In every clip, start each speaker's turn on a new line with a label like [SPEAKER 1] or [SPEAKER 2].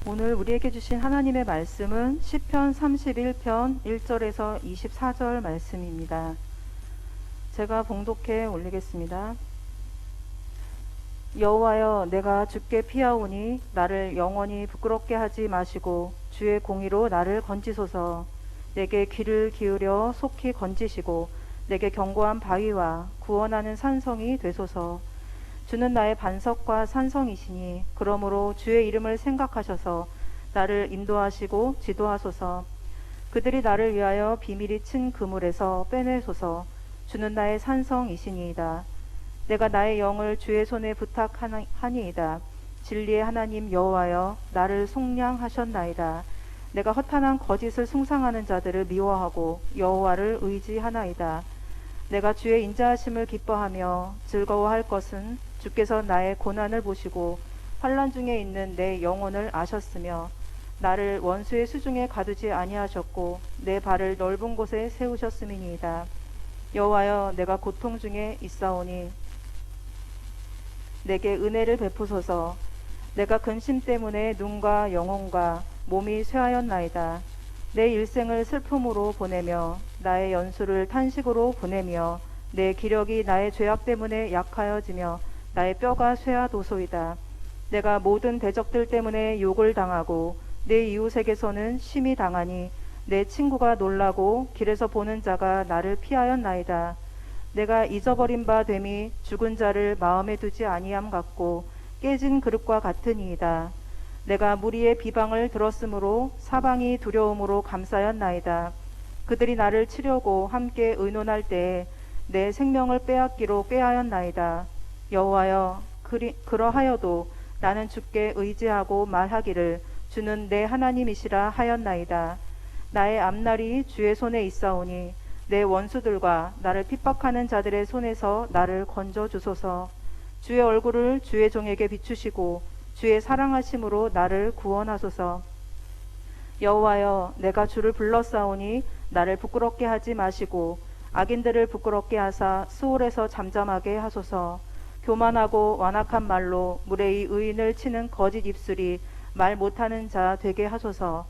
[SPEAKER 1] 오늘 우리에게 주신 하나님의 말씀은 시편 31편 1절에서 24절 말씀입니다. 제가 봉독해 올리겠습니다. 여호와여, 내가 주께 피하오니 나를 영원히 부끄럽게 하지 마시고 주의 공의로 나를 건지소서. 내게 귀를 기울여 속히 건지시고 내게 견고한 바위와 구원하는 산성이 되소서. 주는 나의 반석과 산성이시니 그러므로 주의 이름을 생각하셔서 나를 인도하시고 지도하소서. 그들이 나를 위하여 비밀이 친 그물에서 빼내소서. 주는 나의 산성이시니이다. 내가 나의 영을 주의 손에 부탁하니이다. 진리의 하나님 여호와여, 나를 속량하셨나이다. 내가 허탄한 거짓을 숭상하는 자들을 미워하고 여호와를 의지하나이다. 내가 주의 인자하심을 기뻐하며 즐거워할 것은 주께서 나의 고난을 보시고 환난 중에 있는 내 영혼을 아셨으며 나를 원수의 수중에 가두지 아니하셨고 내 발을 넓은 곳에 세우셨음이니이다. 여호와여, 내가 고통 중에 있사오니 내게 은혜를 베푸소서. 내가 근심 때문에 눈과 영혼과 몸이 쇠하였나이다. 내 일생을 슬픔으로 보내며 나의 연수를 탄식으로 보내며 내 기력이 나의 죄악 때문에 약하여지며 나의 뼈가 쇠하도소이다. 내가 모든 대적들 때문에 욕을 당하고 내 이웃에게서는 심히 당하니 내 친구가 놀라고 길에서 보는 자가 나를 피하였나이다. 내가 잊어버린 바 됨이 죽은 자를 마음에 두지 아니함 같고 깨진 그릇과 같으니이다. 내가 무리의 비방을 들었으므로 사방이 두려움으로 감싸였나이다. 그들이 나를 치려고 함께 의논할 때에 내 생명을 빼앗기로 꾀하였나이다. 여호와여, 그러하여도 나는 주께 의지하고 말하기를 주는 내 하나님이시라 하였나이다. 나의 앞날이 주의 손에 있사오니 내 원수들과 나를 핍박하는 자들의 손에서 나를 건져 주소서. 주의 얼굴을 주의 종에게 비추시고 주의 사랑하심으로 나를 구원하소서. 여호와여, 내가 주를 불렀사오니 나를 부끄럽게 하지 마시고 악인들을 부끄럽게 하사 수월에서 잠잠하게 하소서. 교만하고 완악한 말로 무례히 의인을 치는 거짓 입술이 말 못하는 자 되게 하소서.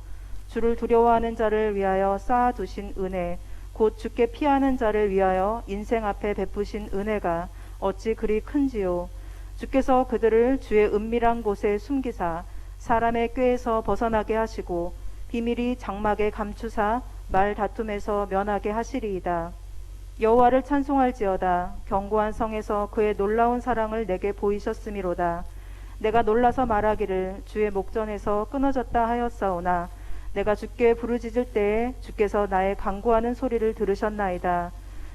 [SPEAKER 1] 주를 두려워하는 자를 위하여 쌓아두신 은혜, 곧 주께 피하는 자를 위하여 인생 앞에 베푸신 은혜가 어찌 그리 큰지요. 주께서 그들을 주의 은밀한 곳에 숨기사 사람의 꾀에서 벗어나게 하시고 비밀이 장막에 감추사 말 다툼에서 면하게 하시리이다. 여호와를 찬송할지어다. 견고한 성에서 그의 놀라운 사랑을 내게 보이셨음이로다. 내가 놀라서 말하기를 주의 목전에서 끊어졌다 하였사오나 내가 주께 부르짖을 때에 주께서 나의 간구하는 소리를 들으셨나이다.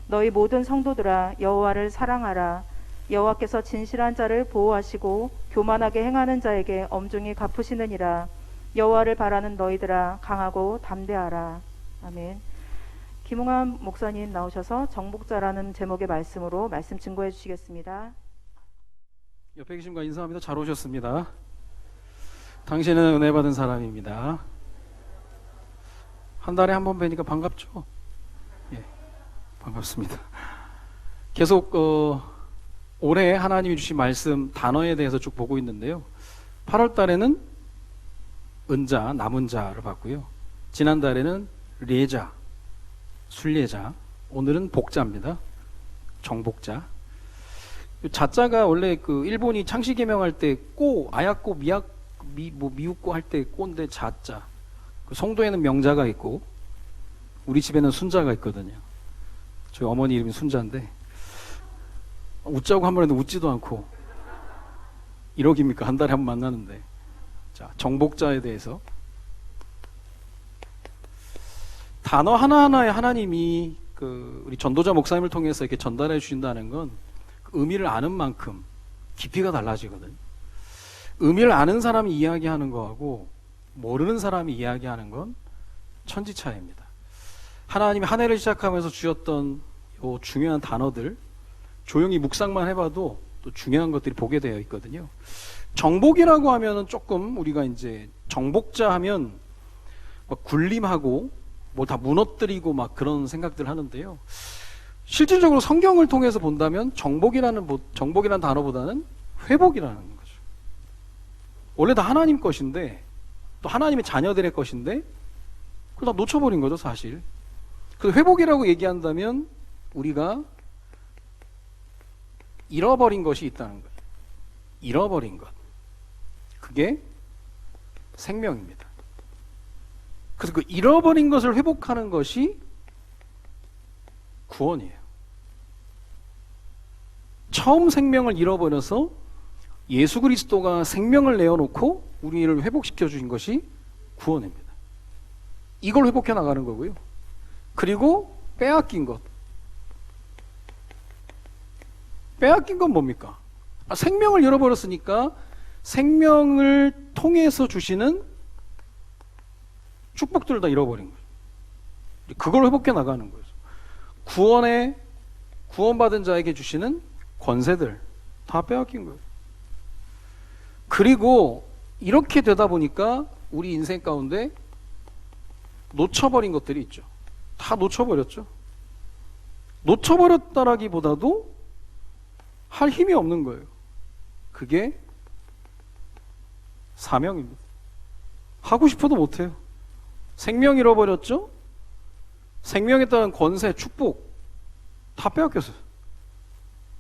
[SPEAKER 1] 너희 모든 성도들아, 여호와를 사랑하라. 여호와께서 진실한 자를 보호하시고 교만하게 행하는 자에게 엄중히 갚으시느니라. 여호와를 바라는 너희들아, 강하고 담대하라. 아멘. 김웅환 목사님 나오셔서 정복자라는 제목의 말씀으로 말씀 증거해 주시겠습니다.
[SPEAKER 2] 옆에 계신 분 인사합니다. 잘 오셨습니다. 당신은 은혜 받은 사람입니다. 한 달에 한 번 뵈니까 반갑죠? 예, 반갑습니다. 계속 올해 하나님이 주신 말씀 단어에 대해서 쭉 보고 있는데요. 8월 달에는 은자, 남은 자를 봤고요. 지난달에는 레자, 순례자, 오늘은 복자입니다. 정복자. 자자가 원래 그 일본이 창씨 개명할 때 꼬, 아야꼬, 미우꼬 할 때 꼬인데 자자. 그 송도에는 명자가 있고 우리 집에는 순자가 있거든요. 저희 어머니 이름이 순자인데 웃자고 한 번 했는데 웃지도 않고 1억입니까? 한 달에 한 번 만나는데. 자, 정복자에 대해서 단어 하나하나에 하나님이 우리 전도자 목사님을 통해서 이렇게 전달해 주신다는 건 그 의미를 아는 만큼 깊이가 달라지거든요. 의미를 아는 사람이 이야기하는 거하고 모르는 사람이 이야기하는 건 천지차이입니다. 하나님이 한 해를 시작하면서 주셨던 요 중요한 단어들 조용히 묵상만 해봐도 또 중요한 것들이 보게 되어 있거든요. 정복이라고 하면은 조금 우리가 이제 정복자 하면 막 군림하고 뭘 다 무너뜨리고 막 그런 생각들 하는데요. 실질적으로 성경을 통해서 본다면 정복이라는 단어보다는 회복이라는 거죠. 원래 다 하나님 것인데 또 하나님의 자녀들의 것인데 그걸 다 놓쳐버린 거죠, 사실. 그래서 회복이라고 얘기한다면 우리가 잃어버린 것이 있다는 거예요. 잃어버린 것. 그게 생명입니다. 그래서 그 잃어버린 것을 회복하는 것이 구원이에요. 처음 생명을 잃어버려서 예수 그리스도가 생명을 내어놓고 우리를 회복시켜 주신 것이 구원입니다. 이걸 회복해 나가는 거고요. 그리고 빼앗긴 것. 빼앗긴 건 뭡니까? 생명을 잃어버렸으니까 생명을 통해서 주시는 축복들을 다 잃어버린 거예요. 그걸 회복해 나가는 거예요. 구원받은 자에게 주시는 권세들 다 빼앗긴 거예요. 그리고 이렇게 되다 보니까 우리 인생 가운데 놓쳐버린 것들이 있죠. 다 놓쳐버렸죠. 놓쳐버렸다라기보다도 할 힘이 없는 거예요. 그게 사명입니다. 하고 싶어도 못해요. 생명 잃어버렸죠? 생명에 따른 권세, 축복 다 빼앗겼어요.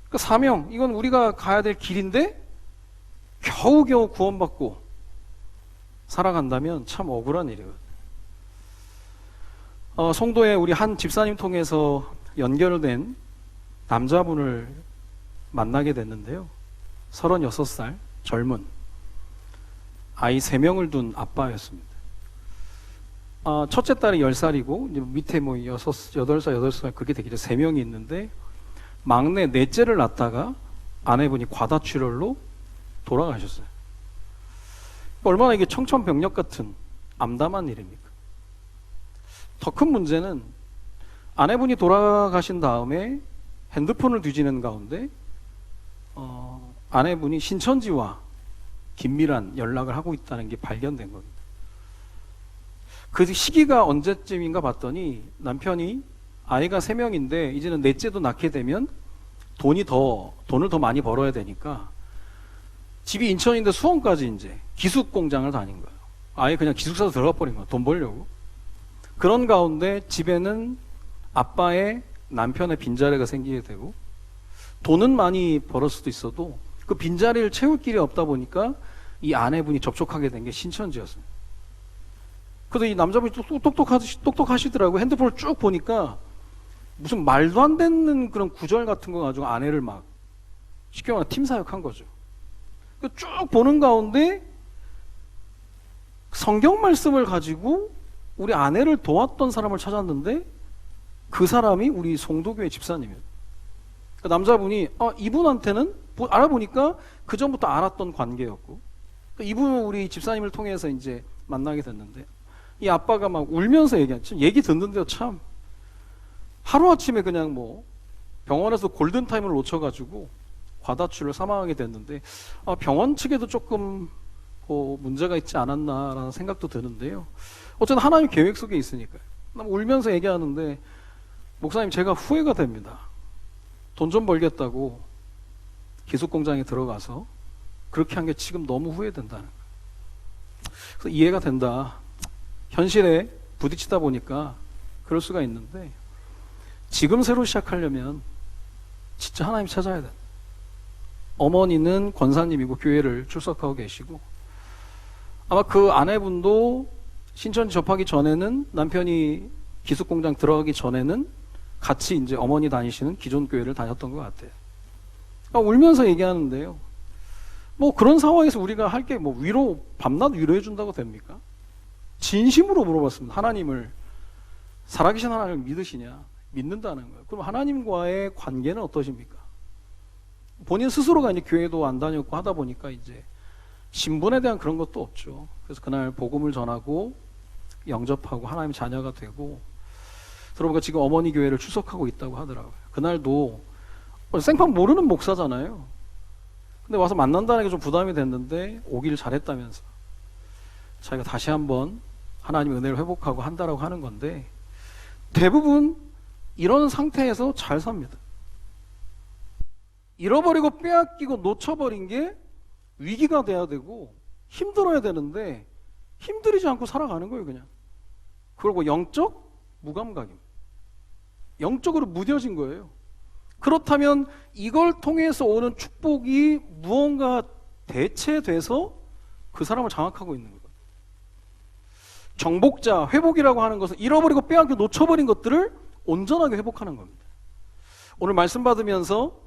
[SPEAKER 2] 그러니까 사명, 이건 우리가 가야 될 길인데 겨우겨우 구원받고 살아간다면 참 억울한 일이에요. 송도에 우리 한 집사님 통해서 연결된 남자분을 만나게 됐는데요. 36살 젊은 아이 3명을 둔 아빠였습니다. 첫째 딸이 10살이고 밑에 뭐 8살 그렇게 되기로 3명이 있는데 막내 넷째를 낳다가 아내분이 과다출혈로 돌아가셨어요. 얼마나 이게 청천벽력 같은 암담한 일입니까? 더 큰 문제는 아내분이 돌아가신 다음에 핸드폰을 뒤지는 가운데 아내분이 신천지와 긴밀한 연락을 하고 있다는 게 발견된 겁니다. 그 시기가 언제쯤인가 봤더니 남편이 아이가 3명인데 이제는 넷째도 낳게 되면 돈을 더 많이 벌어야 되니까 집이 인천인데 수원까지 이제 기숙 공장을 다닌 거예요. 아예 그냥 기숙사로 들어가 버린 거예요. 돈 벌려고. 그런 가운데 집에는 아빠의 남편의 빈자리가 생기게 되고 돈은 많이 벌을 수도 있어도 그 빈자리를 채울 길이 없다 보니까 이 아내분이 접촉하게 된 게 신천지였습니다. 그래서 이 남자분이 똑똑하시더라고요. 핸드폰을 쭉 보니까 무슨 말도 안 되는 그런 구절 같은 거 가지고 아내를 막 쉽게 말하면 팀 사역한 거죠. 쭉 보는 가운데 성경 말씀을 가지고 우리 아내를 도왔던 사람을 찾았는데 그 사람이 우리 송도교회 집사님이에요. 그 남자분이 이분한테는 알아보니까 그 전부터 알았던 관계였고 이분은 우리 집사님을 통해서 이제 만나게 됐는데 이 아빠가 막 울면서 얘기 듣는데요, 참 하루아침에 그냥 뭐 병원에서 골든타임을 놓쳐가지고 과다출혈 사망하게 됐는데 병원 측에도 조금 문제가 있지 않았나라는 생각도 드는데요. 어쨌든 하나님 계획 속에 있으니까요. 울면서 얘기하는데 목사님 제가 후회가 됩니다. 돈 좀 벌겠다고 기숙공장에 들어가서 그렇게 한 게 지금 너무 후회된다는 거예요. 그래서 이해가 된다. 현실에 부딪히다 보니까 그럴 수가 있는데 지금 새로 시작하려면 진짜 하나님 찾아야 돼. 어머니는 권사님이고 교회를 출석하고 계시고 아마 그 아내분도 신천지 접하기 전에는 남편이 기숙공장 들어가기 전에는 같이 이제 어머니 다니시는 기존 교회를 다녔던 것 같아요. 그러니까 울면서 얘기하는데요. 뭐 그런 상황에서 우리가 할 게 뭐 밤낮 위로해 준다고 됩니까? 진심으로 물어봤습니다. 하나님을 살아계신 하나님을 믿으시냐? 믿는다는 거예요. 그럼 하나님과의 관계는 어떠십니까? 본인 스스로가 이제 교회도 안 다녔고 하다 보니까 이제 신분에 대한 그런 것도 없죠. 그래서 그날 복음을 전하고 영접하고 하나님 자녀가 되고 들어보니까 지금 어머니 교회를 출석하고 있다고 하더라고요. 그날도 생판 모르는 목사잖아요. 근데 와서 만난다는 게 좀 부담이 됐는데 오기를 잘했다면서 자기가 다시 한번 하나님의 은혜를 회복하고 한다라고 하는 건데 대부분 이런 상태에서 잘 삽니다. 잃어버리고 빼앗기고 놓쳐버린 게 위기가 돼야 되고 힘들어야 되는데 힘들이지 않고 살아가는 거예요, 그냥. 그리고 영적 무감각입니다. 영적으로 무뎌진 거예요. 그렇다면 이걸 통해서 오는 축복이 무언가 대체돼서 그 사람을 장악하고 있는 거예요. 정복자, 회복이라고 하는 것은 잃어버리고 빼앗겨 놓쳐버린 것들을 온전하게 회복하는 겁니다. 오늘 말씀 받으면서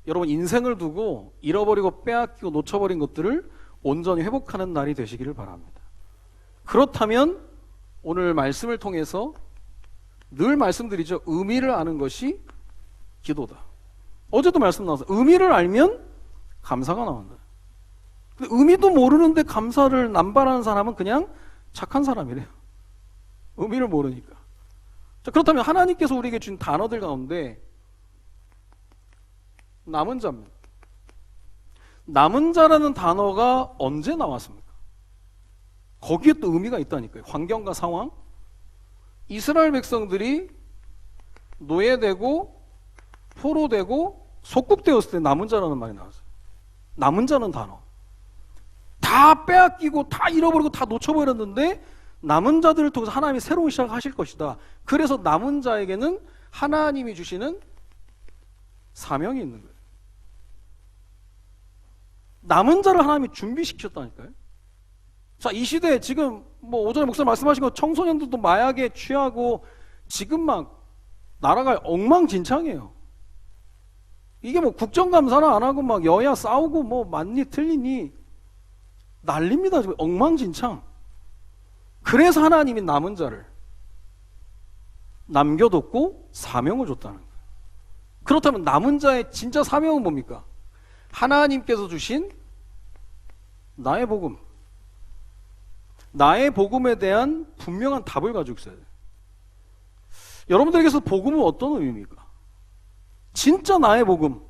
[SPEAKER 2] 여러분 인생을 두고 잃어버리고 빼앗기고 놓쳐버린 것들을 온전히 회복하는 날이 되시기를 바랍니다. 그렇다면 오늘 말씀을 통해서 늘 말씀드리죠. 의미를 아는 것이 기도다. 어제도 말씀 나와서 의미를 알면 감사가 나온다. 근데 의미도 모르는데 감사를 남발하는 사람은 그냥 착한 사람이래요. 의미를 모르니까. 자, 그렇다면 하나님께서 우리에게 준 단어들 가운데 남은 자입니다. 남은 자라는 단어가 언제 나왔습니까? 거기에 또 의미가 있다니까요. 환경과 상황. 이스라엘 백성들이 노예되고 포로되고 속국되었을 때 남은 자라는 말이 나왔어요. 남은 자는 단어. 다 빼앗기고 다 잃어버리고 다 놓쳐버렸는데 남은 자들을 통해서 하나님이 새로운 시작을 하실 것이다. 그래서 남은 자에게는 하나님이 주시는 사명이 있는 거예요. 남은 자를 하나님이 준비시켰다니까요. 자, 이 시대에 지금 뭐 오전에 목사님 말씀하신 것 청소년들도 마약에 취하고 지금 막 나라가 엉망진창이에요. 이게 뭐 국정감사나 안 하고 막 여야 싸우고 뭐 맞니 틀리니 난립니다. 지금 엉망진창. 그래서 하나님이 남은 자를 남겨뒀고 사명을 줬다는 거예요. 그렇다면 남은 자의 진짜 사명은 뭡니까? 하나님께서 주신 나의 복음. 나의 복음에 대한 분명한 답을 가지고 있어야 돼요. 여러분들에게서 복음은 어떤 의미입니까? 진짜 나의 복음.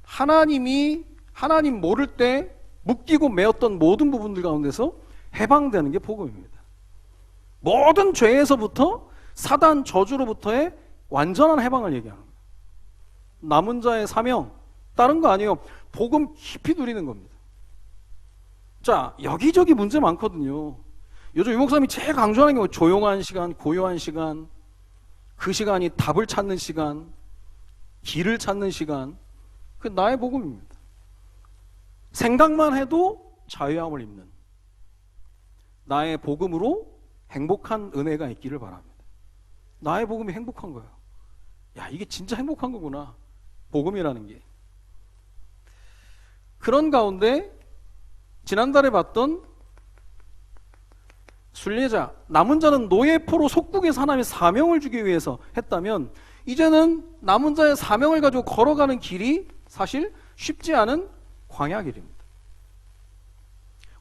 [SPEAKER 2] 하나님 모를 때 묶이고 매었던 모든 부분들 가운데서 해방되는 게 복음입니다. 모든 죄에서부터 사단 저주로부터의 완전한 해방을 얘기하는 거예요. 남은 자의 사명, 다른 거 아니에요. 복음 깊이 누리는 겁니다. 자, 여기저기 문제 많거든요. 요즘 유목사님이 제일 강조하는 게 조용한 시간, 고요한 시간, 그 시간이 답을 찾는 시간, 길을 찾는 시간, 그 나의 복음입니다. 생각만 해도 자유함을 입는 나의 복음으로 행복한 은혜가 있기를 바랍니다. 나의 복음이 행복한 거예요. 야, 이게 진짜 행복한 거구나. 복음이라는 게. 그런 가운데 지난달에 봤던 순례자, 남은 자는 노예포로 속국에서 하나님의 사명을 주기 위해서 했다면 이제는 남은 자의 사명을 가지고 걸어가는 길이 사실 쉽지 않은 광야길입니다.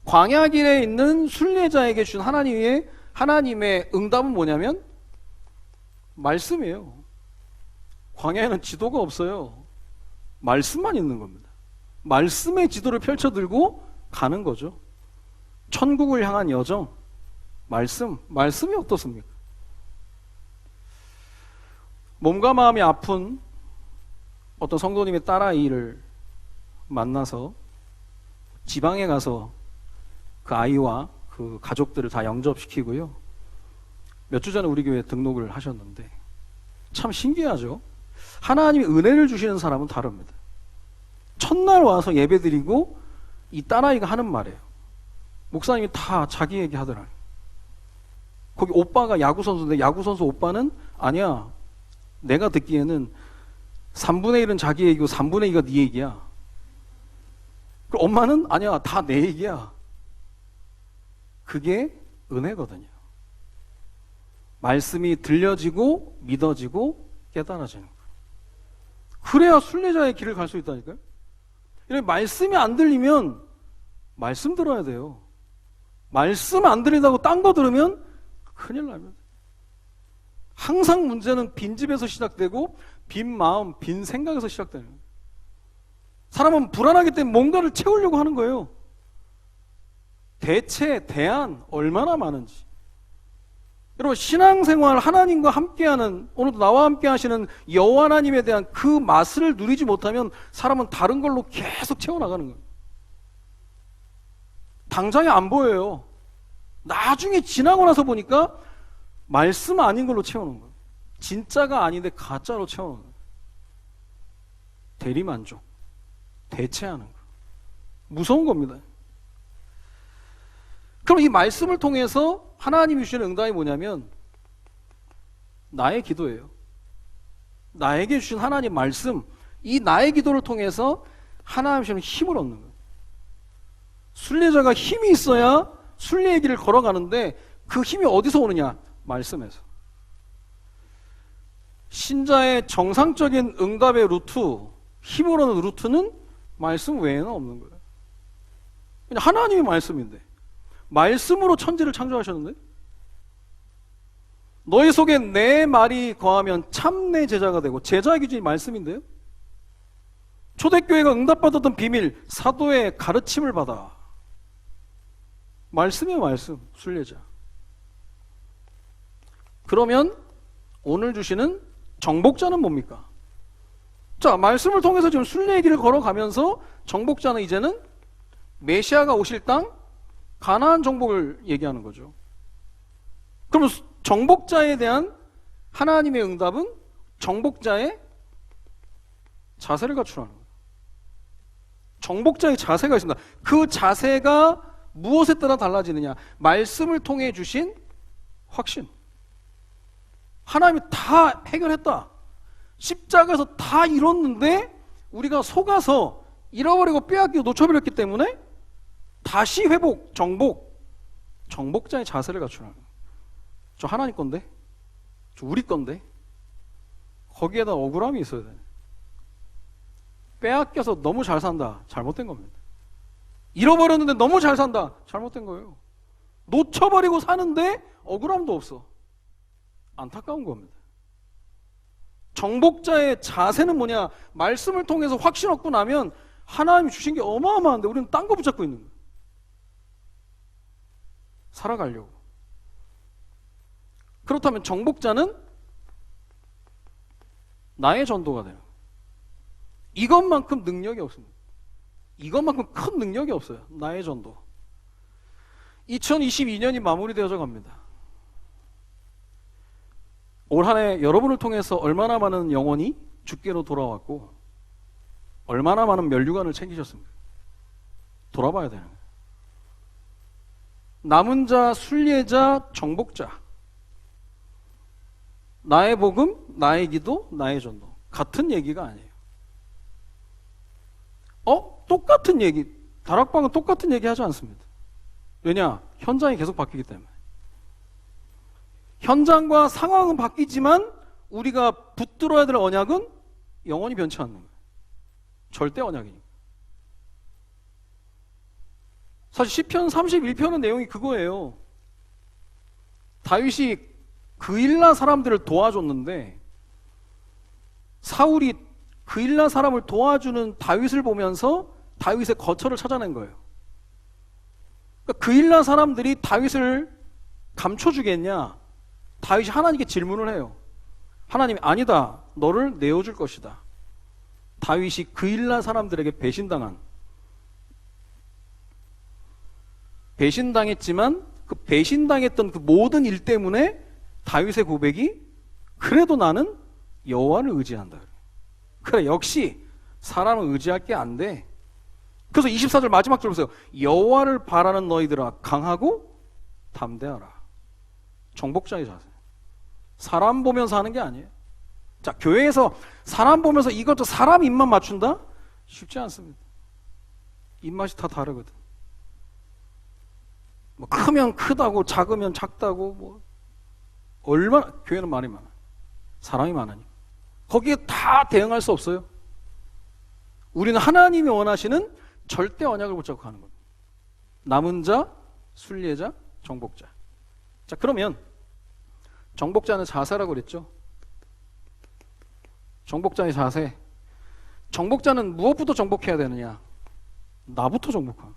[SPEAKER 2] 광야길에 있는 순례자에게 준 하나님의 응답은 뭐냐면 말씀이에요. 광야에는 지도가 없어요. 말씀만 있는 겁니다. 말씀의 지도를 펼쳐들고 가는 거죠. 천국을 향한 여정, 말씀이 어떻습니까? 몸과 마음이 아픈 어떤 성도님의 딸아이를 만나서 지방에 가서 그 아이와 그 가족들을 다 영접시키고요. 몇 주 전에 우리 교회에 등록을 하셨는데 참 신기하죠? 하나님이 은혜를 주시는 사람은 다릅니다. 첫날 와서 예배드리고 이 딸아이가 하는 말이에요. 목사님이 다 자기 얘기하더라. 거기 오빠가 야구선수인데 야구선수 오빠는 아니야. 내가 듣기에는 3분의 1은 자기 얘기고 3분의 2가 네 얘기야. 그리고 엄마는 아니야. 다 내 얘기야. 그게 은혜거든요. 말씀이 들려지고 믿어지고 깨달아지는 거예요. 그래야 순례자의 길을 갈 수 있다니까요. 이렇게 말씀이 안 들리면 말씀 들어야 돼요. 말씀 안 들린다고 딴 거 들으면 큰일 납니다. 항상 문제는 빈집에서 시작되고 빈 마음, 빈 생각에서 시작되는 거예요. 사람은 불안하기 때문에 뭔가를 채우려고 하는 거예요. 대안 얼마나 많은지. 여러분 신앙생활 하나님과 함께하는 오늘도 나와 함께 하시는 여호와 하나님에 대한 그 맛을 누리지 못하면 사람은 다른 걸로 계속 채워나가는 거예요. 당장에 안 보여요. 나중에 지나고 나서 보니까 말씀 아닌 걸로 채우는 거예요. 진짜가 아닌데 가짜로 채우는 거예요. 대리만족, 대체하는 거. 무서운 겁니다. 그럼 이 말씀을 통해서 하나님이 주시는 응답이 뭐냐면 나의 기도예요. 나에게 주신 하나님 말씀, 이 나의 기도를 통해서 하나님 주시는 힘을 얻는 거예요. 순례자가 힘이 있어야 순례의 길을 걸어가는데 그 힘이 어디서 오느냐? 말씀에서. 신자의 정상적인 응답의 루트, 힘을 얻는 루트는 말씀 외에는 없는 거예요. 그냥 하나님의 말씀인데, 말씀으로 천지를 창조하셨는데, 너희 속에 내 말이 거하면 참 내 제자가 되고, 제자의 기준이 말씀인데요. 초대교회가 응답받았던 비밀, 사도의 가르침을 받아. 말씀이에요, 말씀. 순례자. 그러면 오늘 주시는 정복자는 뭡니까? 자, 말씀을 통해서 지금 순례의 길을 걸어가면서 정복자는 이제는 메시아가 오실 땅 가나안 정복을 얘기하는 거죠. 그럼 정복자에 대한 하나님의 응답은 정복자의 자세를 갖추라는 거예요. 정복자의 자세가 있습니다. 그 자세가 무엇에 따라 달라지느냐? 말씀을 통해 주신 확신. 하나님이 다 해결했다. 십자가에서 다 이뤘는데 우리가 속아서 잃어버리고 빼앗기고 놓쳐버렸기 때문에 다시 회복, 정복. 정복자의 자세를 갖추라는 거예요. 저 하나님 건데? 저 우리 건데? 거기에다 억울함이 있어야 돼. 빼앗겨서 너무 잘 산다. 잘못된 겁니다. 잃어버렸는데 너무 잘 산다. 잘못된 거예요. 놓쳐버리고 사는데 억울함도 없어. 안타까운 겁니다. 정복자의 자세는 뭐냐? 말씀을 통해서 확신 얻고 나면 하나님이 주신 게 어마어마한데 우리는 딴 거 붙잡고 있는 거예요. 살아가려고. 그렇다면 정복자는 나의 전도가 돼요. 이것만큼 능력이 없습니다. 이것만큼 큰 능력이 없어요. 나의 전도. 2022년이 마무리되어져 갑니다. 올 한 해 여러분을 통해서 얼마나 많은 영혼이 주께로 돌아왔고 얼마나 많은 면류관을 챙기셨습니까? 돌아봐야 되는 거예요. 남은 자, 순례자, 정복자. 나의 복음, 나의 기도, 나의 전도. 같은 얘기가 아니에요. 똑같은 얘기. 다락방은 똑같은 얘기 하지 않습니다. 왜냐? 현장이 계속 바뀌기 때문에. 현장과 상황은 바뀌지만 우리가 붙들어야 될 언약은 영원히 변치 않는 거예요. 절대 언약이니까. 사실 시편 31편의 내용이 그거예요. 다윗이 그일라 사람들을 도와줬는데 사울이 그일라 사람을 도와주는 다윗을 보면서 다윗의 거처를 찾아낸 거예요. 그러니까 그일라 사람들이 다윗을 감춰주겠냐? 다윗이 하나님께 질문을 해요. 하나님이 아니다. 너를 내어줄 것이다. 다윗이 그일라 사람들에게 배신당했지만 그 배신당했던 그 모든 일 때문에 다윗의 고백이 그래도 나는 여호와를 의지한다. 그래, 역시 사람을 의지할 게 안 돼. 그래서 24절 마지막 절 보세요. 여호와를 바라는 너희들아 강하고 담대하라. 정복자의 자세. 사람 보면서 하는 게 아니에요. 자, 교회에서 사람 보면서 이것도 사람 입맛 맞춘다? 쉽지 않습니다. 입맛이 다 다르거든. 뭐 크면 크다고 작으면 작다고 뭐 얼마나 교회는 말이 많아. 사람이 많으니 거기에 다 대응할 수 없어요. 우리는 하나님이 원하시는 절대 언약을 붙잡고 가는 겁니다. 남은 자, 순례자, 정복자. 자, 그러면 정복자는 자세라고 그랬죠. 정복자의 자세. 정복자는 무엇부터 정복해야 되느냐? 나부터 정복하는.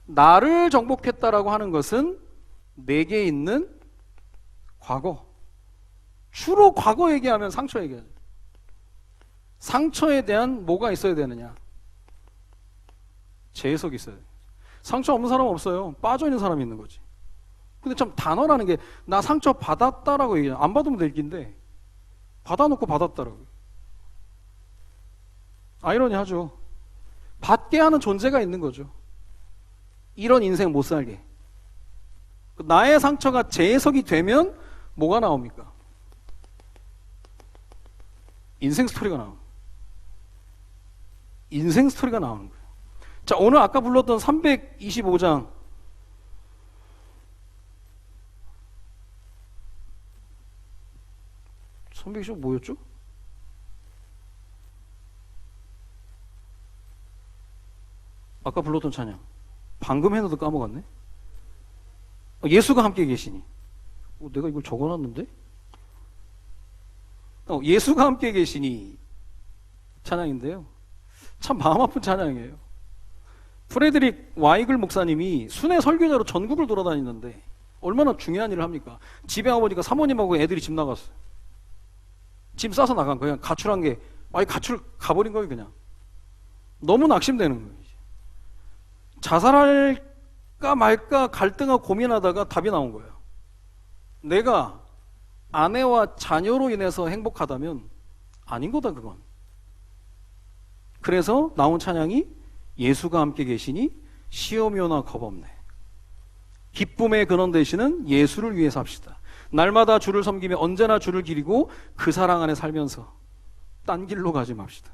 [SPEAKER 2] 나를 정복했다라고 하는 것은 내게 있는 과거. 주로 과거 얘기하면 상처 얘기하죠. 상처에 대한 뭐가 있어야 되느냐? 재해석이 있어야 돼요. 상처 없는 사람은 없어요. 빠져 있는 사람이 있는 거지. 근데 참 단어라는 게 나 상처 받았다라고 얘기해요. 안 받으면 될 긴데 받아놓고 받았다라고. 아이러니하죠. 받게 하는 존재가 있는 거죠. 이런 인생 못 살게. 나의 상처가 재해석이 되면 뭐가 나옵니까? 인생 스토리가 나옵니다. 인생 스토리가 나오는 거예요. 자, 오늘 아까 불렀던 325장 325 뭐였죠? 아까 불렀던 찬양 방금 해놔도 까먹었네. 예수가 함께 계시니. 내가 이걸 적어놨는데? 예수가 함께 계시니 찬양인데요. 참 마음 아픈 찬양이에요. 프레드릭 와이글 목사님이 순회 설교자로 전국을 돌아다니는데 얼마나 중요한 일을 합니까? 집에 아버지가 사모님하고 애들이 집 나갔어요. 짐 싸서 나간 거예요. 가출한 게 아예 가출 가버린 거예요. 그냥 너무 낙심되는 거예요. 이제. 자살할까 말까 갈등하고 고민하다가 답이 나온 거예요. 내가 아내와 자녀로 인해서 행복하다면 아닌 거다 그건. 그래서 나온 찬양이 예수가 함께 계시니 시험이 오나 겁없네. 기쁨의 근원 되시는 예수를 위해 삽시다. 날마다 주를 섬기며 언제나 주를 기리고 그 사랑 안에 살면서 딴 길로 가지 맙시다.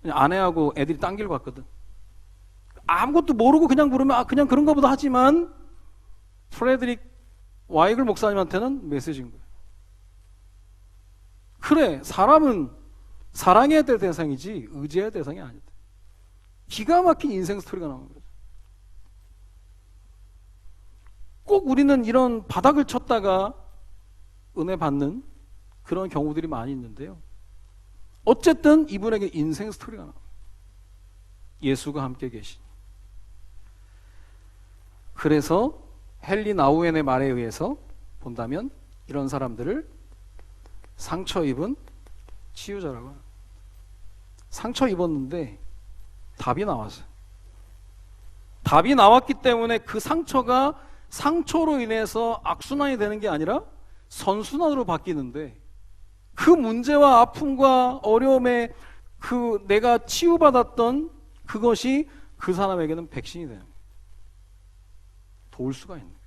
[SPEAKER 2] 아내하고 애들이 딴 길 갔거든. 아무것도 모르고 그냥 부르면 그냥 그런가 보다 하지만 프레드릭 와이글 목사님한테는 메시지인 거예요. 그래, 사람은 사랑해야 될 대상이지 의지해야 될 대상이 아니다. 기가 막힌 인생 스토리가 나오는 거죠. 꼭 우리는 이런 바닥을 쳤다가 은혜 받는 그런 경우들이 많이 있는데요. 어쨌든 이분에게 인생 스토리가 나와요. 예수가 함께 계시니. 그래서 헨리 나우엔의 말에 의해서 본다면 이런 사람들을 상처 입은 치유자라고 해요. 상처 입었는데 답이 나왔어요. 답이 나왔기 때문에 그 상처가 상처로 인해서 악순환이 되는 게 아니라 선순환으로 바뀌는데 그 문제와 아픔과 어려움에 그 내가 치유받았던 그것이 그 사람에게는 백신이 되는 거예요. 도울 수가 있는 거예요.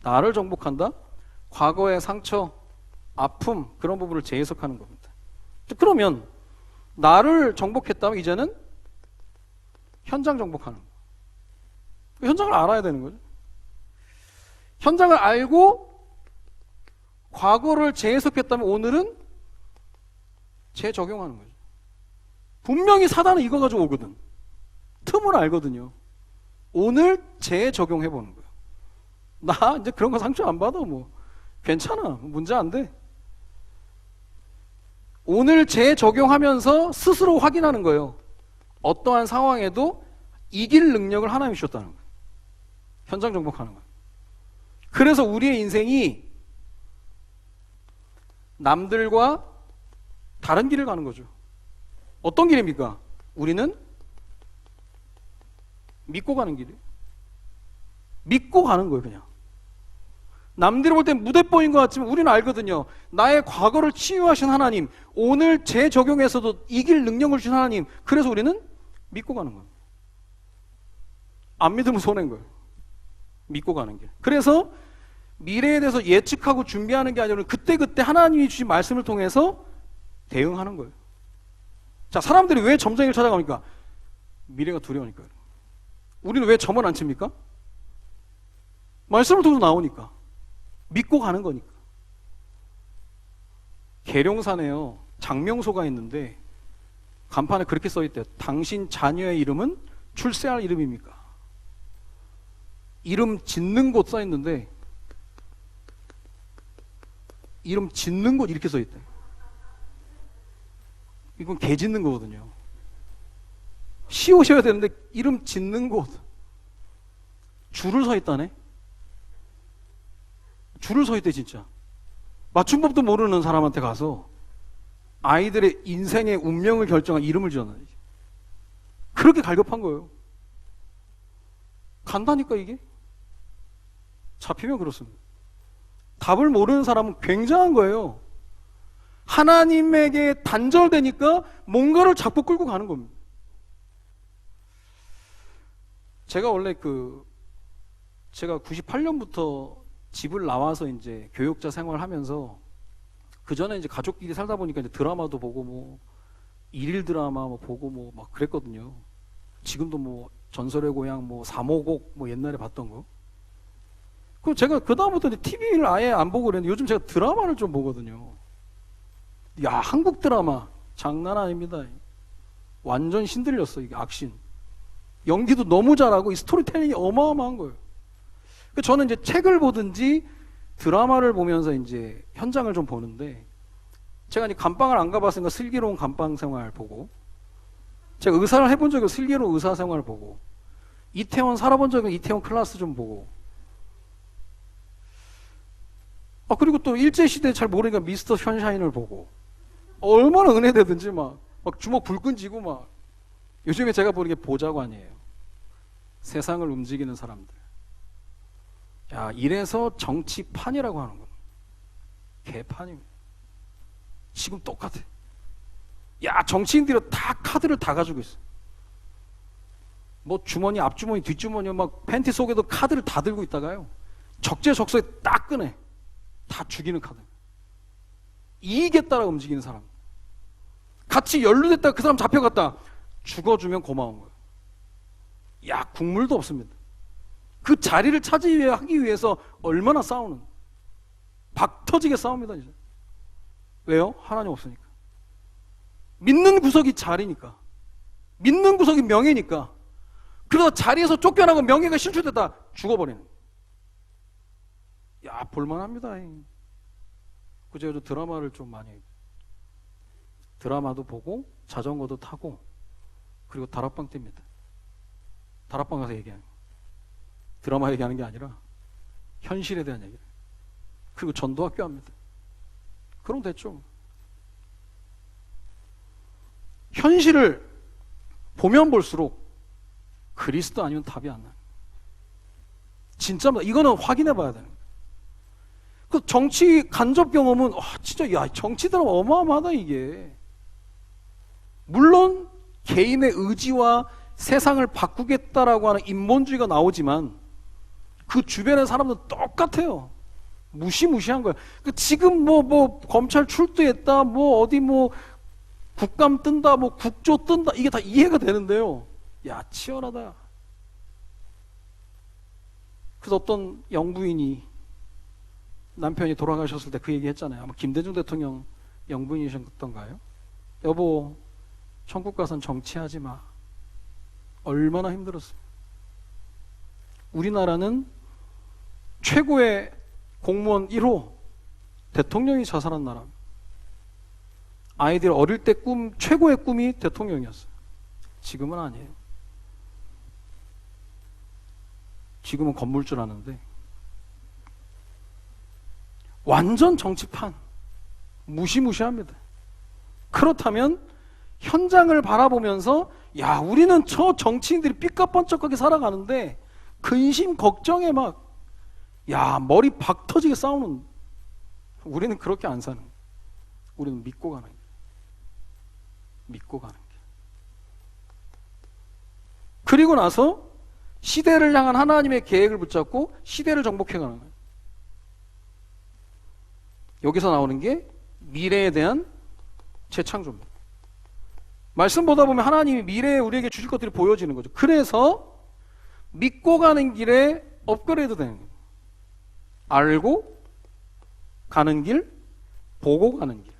[SPEAKER 2] 나를 정복한다? 과거의 상처, 아픔 그런 부분을 재해석하는 겁니다. 그러면 나를 정복했다면 이제는 현장 정복하는 거예요. 현장을 알아야 되는 거죠. 현장을 알고 과거를 재해석했다면 오늘은 재적용하는 거죠. 분명히 사단은 이거 가지고 오거든. 틈을 알거든요. 오늘 재적용해보는 거예요. 나 이제 그런 거 상처 안 받아. 뭐 괜찮아. 문제 안 돼. 오늘 재적용하면서 스스로 확인하는 거예요. 어떠한 상황에도 이길 능력을 하나님이 주셨다는 거예요. 현장 정복하는 거예요. 그래서 우리의 인생이 남들과 다른 길을 가는 거죠. 어떤 길입니까? 우리는 믿고 가는 길이에요. 믿고 가는 거예요, 그냥. 남들이 볼 땐 무대뽀인 것 같지만 우리는 알거든요. 나의 과거를 치유하신 하나님, 오늘 재적용해서도 이길 능력을 주신 하나님, 그래서 우리는 믿고 가는 거예요. 안 믿으면 손해인 거예요. 믿고 가는 길. 그래서 미래에 대해서 예측하고 준비하는 게 아니라 그때그때 하나님이 주신 말씀을 통해서 대응하는 거예요. 자, 사람들이 왜 점쟁이를 찾아갑니까? 미래가 두려우니까요. 우리는 왜 점을 안 칩니까? 말씀을 통해서 나오니까. 믿고 가는 거니까. 계룡산에요, 장명소가 있는데 간판에 그렇게 써있대요. 당신 자녀의 이름은 출세할 이름입니까? 이름 짓는 곳 써있는데 이름 짓는 곳 이렇게 써있대. 이건 개 짓는 거거든요. 씌우셔야 되는데 이름 짓는 곳 줄을 서 있다네. 줄을 서 있대 진짜. 맞춤법도 모르는 사람한테 가서 아이들의 인생의 운명을 결정한 이름을 지었나. 그렇게 갈급한 거예요. 간다니까 이게. 잡히면 그렇습니다. 답을 모르는 사람은 굉장한 거예요. 하나님에게 단절되니까 뭔가를 자꾸 끌고 가는 겁니다. 제가 원래 제가 98년부터 집을 나와서 이제 교육자 생활하면서 그 전에 이제 가족끼리 살다 보니까 이제 드라마도 보고 뭐 일일 드라마 뭐 보고 뭐 막 그랬거든요. 지금도 뭐 전설의 고향 뭐 삼오곡 뭐 옛날에 봤던 거. 그럼 제가 그다음부터 이제 TV를 아예 안 보고 그랬는데 요즘 제가 드라마를 좀 보거든요. 야, 한국 드라마 장난 아닙니다. 완전 신들렸어, 이게 악신. 연기도 너무 잘하고 이 스토리텔링이 어마어마한 거예요. 저는 이제 책을 보든지 드라마를 보면서 이제 현장을 좀 보는데, 제가 이제 감방을 안 가봤으니까 슬기로운 감방 생활 보고, 제가 의사를 해본 적이 슬기로운 의사 생활 보고, 이태원 살아본 적은 이태원 클라스 좀 보고, 그리고 또 일제시대 잘 모르니까 미스터 션샤인을 보고, 얼마나 은혜되든지 막 주먹 불끈 쥐고 막. 요즘에 제가 보는 게 보좌관이에요. 세상을 움직이는 사람들. 야, 이래서 정치판이라고 하는 거예요. 개판입니다. 지금 똑같아. 야, 정치인들이 다 카드를 다 가지고 있어. 뭐 주머니, 앞주머니, 뒷주머니, 막 팬티 속에도 카드를 다 들고 있다가요. 적재적소에 딱 꺼내. 다 죽이는 카드. 이익에 따라 움직이는 사람. 같이 연루됐다가 그 사람 잡혀갔다. 죽어주면 고마운 거예요. 야, 국물도 없습니다. 그 자리를 차지하기 위해서 얼마나 싸우는. 박 터지게 싸웁니다, 이제. 왜요? 하나님 없으니까. 믿는 구석이 자리니까. 믿는 구석이 명예니까. 그러다 자리에서 쫓겨나고 명예가 실추됐다. 죽어버리는. 야, 볼만합니다. 제가 드라마를 좀 많이 해요. 드라마도 보고 자전거도 타고 그리고 다락방 뗍니다. 다락방 가서 얘기하는 거예요. 드라마 얘기하는 게 아니라 현실에 대한 얘기를. 그리고 전도학교 합니다. 그럼 됐죠. 현실을 보면 볼수록 그리스도 아니면 답이 안 나요. 진짜입니다. 이거는 확인해 봐야 되는 거예요. 그 정치 간접 경험은 진짜 야, 정치 드라마 어마어마하다 이게. 물론 개인의 의지와 세상을 바꾸겠다라고 하는 인본주의가 나오지만 그 주변의 사람들은 똑같아요. 무시무시한 거예요. 지금 뭐 검찰 출두했다, 뭐 어디 뭐 국감 뜬다, 뭐 국조 뜬다, 이게 다 이해가 되는데요. 야, 치열하다. 그래서 어떤 영부인이 남편이 돌아가셨을 때 그 얘기 했잖아요. 아마 김대중 대통령 영부인이셨던가요? 여보, 천국 가선 정치하지 마. 얼마나 힘들었어요. 우리나라는 최고의 공무원 1호 대통령이 자살한 나라. 아이들 어릴 때 최고의 꿈이 대통령이었어요. 지금은 아니에요. 지금은 건물줄 아는데 완전 정치판. 무시무시합니다. 그렇다면 현장을 바라보면서 야, 우리는 저 정치인들이 삐까뻔쩍하게 살아가는데 근심 걱정에 막 야, 머리 박 터지게 싸우는. 우리는 그렇게 안 사는. 우리는 믿고 가는 게. 믿고 가는 게. 그리고 나서 시대를 향한 하나님의 계획을 붙잡고 시대를 정복해 가는 거예요. 여기서 나오는 게 미래에 대한 재창조입니다. 말씀 보다 보면 하나님이 미래에 우리에게 주실 것들이 보여지는 거죠. 그래서 믿고 가는 길에 업그레이드 되는 거예요. 알고 가는 길, 보고 가는 길.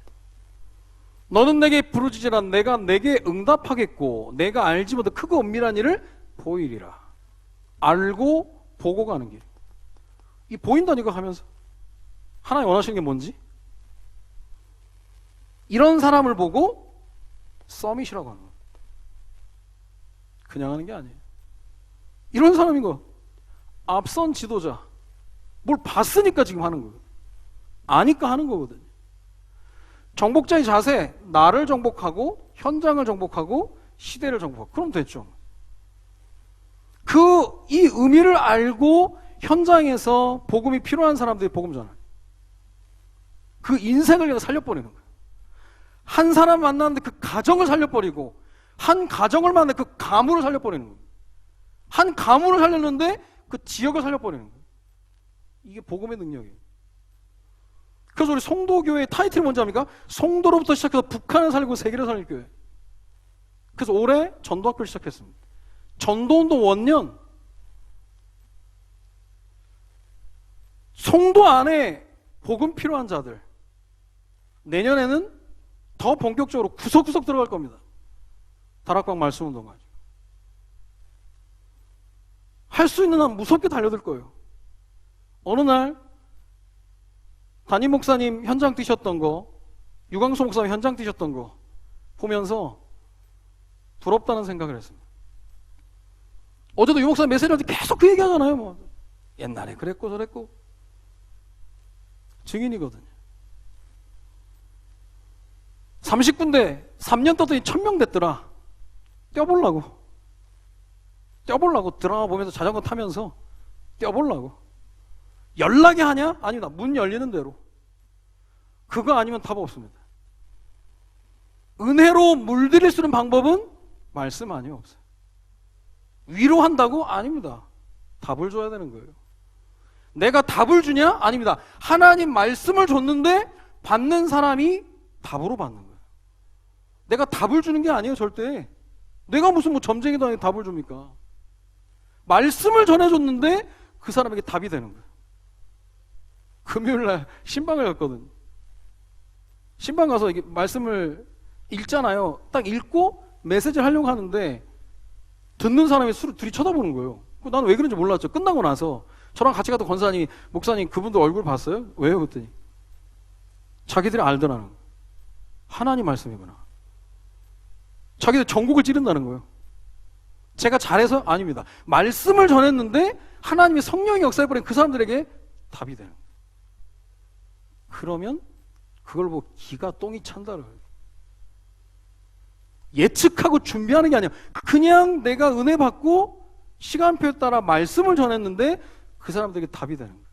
[SPEAKER 2] 너는 내게 부르짖으라. 내가 내게 응답하겠고 내가 알지 못한 크고 은밀한 일을 보이리라. 알고 보고 가는 길. 이 보인다니까 하면서 하나님 원하시는 게 뭔지? 이런 사람을 보고 서밋이라고 하는 거예요. 그냥 하는 게 아니에요. 이런 사람인 거. 앞선 지도자. 뭘 봤으니까 지금 하는 거예요. 아니까 하는 거거든요. 정복자의 자세, 나를 정복하고 현장을 정복하고 시대를 정복하고 그럼 됐죠. 그 그래서 이 의미를 알고 현장에서 복음이 필요한 사람들이 복음 전하는, 그 인생을 그냥 살려버리는 거예요. 한 사람 만났는데 그 가정을 살려버리고, 한 가정을 만났는데 그 가문을 살려버리는 거예요. 한 가문을 살렸는데 그 지역을 살려버리는 거예요. 이게 복음의 능력이에요. 그래서 우리 송도교회의 타이틀이 뭔지 압니까? 송도로부터 시작해서 북한을 살리고 세계를 살릴 교회. 그래서 올해 전도학교를 시작했습니다. 전도운동 원년, 송도 안에 복음 필요한 자들, 내년에는 더 본격적으로 구석구석 들어갈 겁니다. 다락방 말씀운동 가지고 할 수 있는 한 무섭게 달려들 거예요. 어느 날 담임 목사님 현장 뛰셨던 거, 유광수 목사님 현장 뛰셨던 거 보면서 부럽다는 생각을 했습니다. 어제도 유 목사님 메시지할 때 계속 그 얘기하잖아요. 뭐 옛날에 그랬고 저랬고. 증인이거든요. 30군데 3년 떴더니 1000명 됐더라. 뛰어보려고 드라마 보면서 자전거 타면서 뛰어보려고. 연락이 하냐? 아니다. 문 열리는 대로. 그거 아니면 답 없습니다. 은혜로 물들일 수 있는 방법은 말씀 아니요 없어요. 위로한다고? 아닙니다. 답을 줘야 되는 거예요. 내가 답을 주냐? 아닙니다. 하나님 말씀을 줬는데 받는 사람이 답으로 받는 거예요. 내가 답을 주는 게 아니에요, 절대. 내가 무슨 뭐 점쟁이도 아니고 답을 줍니까? 말씀을 전해줬는데 그 사람에게 답이 되는 거예요. 금요일날 신방을 갔거든요. 신방 가서 이게 말씀을 읽잖아요. 딱 읽고 메시지를 하려고 하는데 듣는 사람이 둘이 쳐다보는 거예요. 나는 왜 그런지 몰랐죠. 끝나고 나서 저랑 같이 갔던 권사님, 목사님 그분들 얼굴 봤어요? 왜요? 그랬더니 자기들이 알더라는 거예요. 하나님 말씀이구나. 자기들 전곡을 찌른다는 거예요. 제가 잘해서? 아닙니다. 말씀을 전했는데 하나님이 성령의 역사해버린 그 사람들에게 답이 되는 거예요. 그러면 그걸 보고 기가 똥이 찬다는 거예요. 예측하고 준비하는 게 아니야. 그냥 내가 은혜 받고 시간표에 따라 말씀을 전했는데 그 사람들에게 답이 되는 거예요.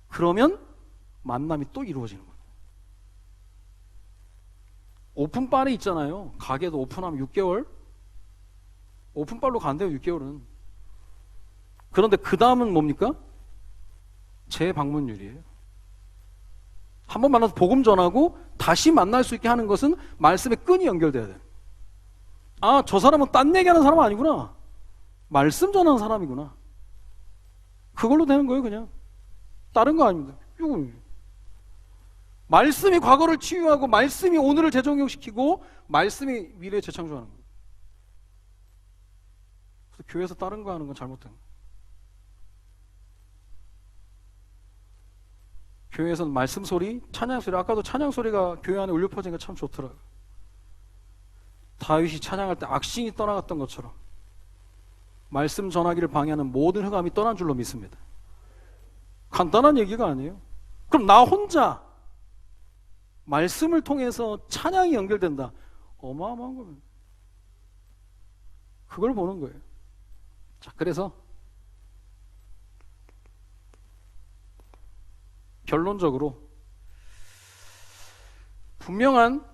[SPEAKER 2] 그러면 만남이 또 이루어지는 거예요. 오픈빨이 있잖아요. 가게도 오픈하면 6개월? 오픈빨로 간대요, 6개월은. 그런데 그 다음은 뭡니까? 재방문율이에요. 한 번 만나서 복음 전하고 다시 만날 수 있게 하는 것은 말씀의 끈이 연결돼야 돼요. 아, 저 사람은 딴 얘기하는 사람 아니구나. 말씀 전하는 사람이구나. 그걸로 되는 거예요, 그냥. 다른 거 아닙니다. 말씀이 과거를 치유하고 말씀이 오늘을 재정욕시키고 말씀이 미래에 재창조하는 거예요. 그래서 교회에서 다른 거 하는 건 잘못된 거예요. 교회에서는 말씀 소리, 찬양 소리, 아까도 찬양 소리가 교회 안에 울려 퍼지니까 참 좋더라고요. 다윗이 찬양할 때 악신이 떠나갔던 것처럼 말씀 전하기를 방해하는 모든 흑암이 떠난 줄로 믿습니다. 간단한 얘기가 아니에요. 그럼 나 혼자 말씀을 통해서 찬양이 연결된다. 어마어마한 겁니다. 그걸 보는 거예요. 자, 그래서 결론적으로 분명한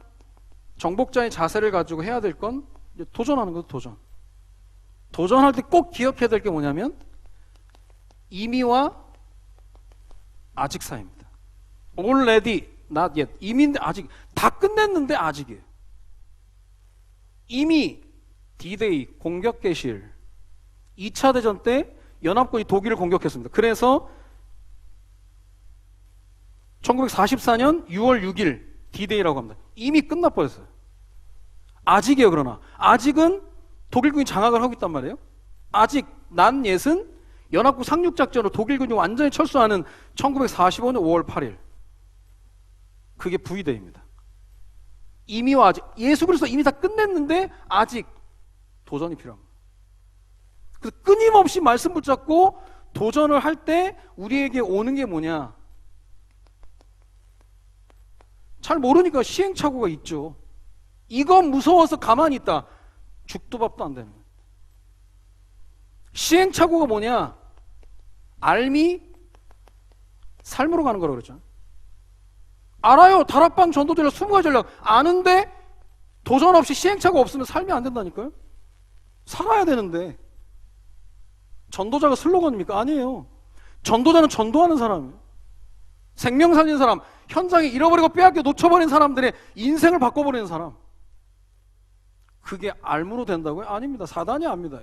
[SPEAKER 2] 정복자의 자세를 가지고 해야 될 건 도전하는 거죠. 도전. 도전할 때 꼭 기억해야 될 게 뭐냐면 이미와 아직 사이입니다. Already, not yet. 이미인데 아직, 다 끝냈는데 아직이에요. 이미 D-Day 공격 개시일 2차 대전 때 연합군이 독일을 공격했습니다. 그래서 1944년 6월 6일 D-Day라고 합니다. 이미 끝나버렸어요. 아직이에요. 그러나 아직은 독일군이 장악을 하고 있단 말이에요. 아직 난 옛은 연합군 상륙작전으로 독일군이 완전히 철수하는 1945년 5월 8일. 그게 V-Day입니다. 이미와 아직, 예수 그리스도 이미 다 끝냈는데 아직 도전이 필요합니다. 그래서 끊임없이 말씀 붙잡고 도전을 할 때 우리에게 오는 게 뭐냐? 잘 모르니까 시행착오가 있죠. 이건 무서워서 가만히 있다. 죽도 밥도 안 되는 거예요. 시행착오가 뭐냐? 알미 삶으로 가는 거라고 그랬잖아요. 알아요. 다락방 전도 전략 20가지 전략 아는데 도전 없이 시행착오 없으면 삶이 안 된다니까요. 살아야 되는데. 전도자가 슬로건입니까? 아니에요. 전도자는 전도하는 사람이에요. 생명 살린 사람, 현장에 잃어버리고 빼앗겨 놓쳐버린 사람들의 인생을 바꿔버리는 사람. 그게 알무로 된다고요? 아닙니다. 사단이 압니다.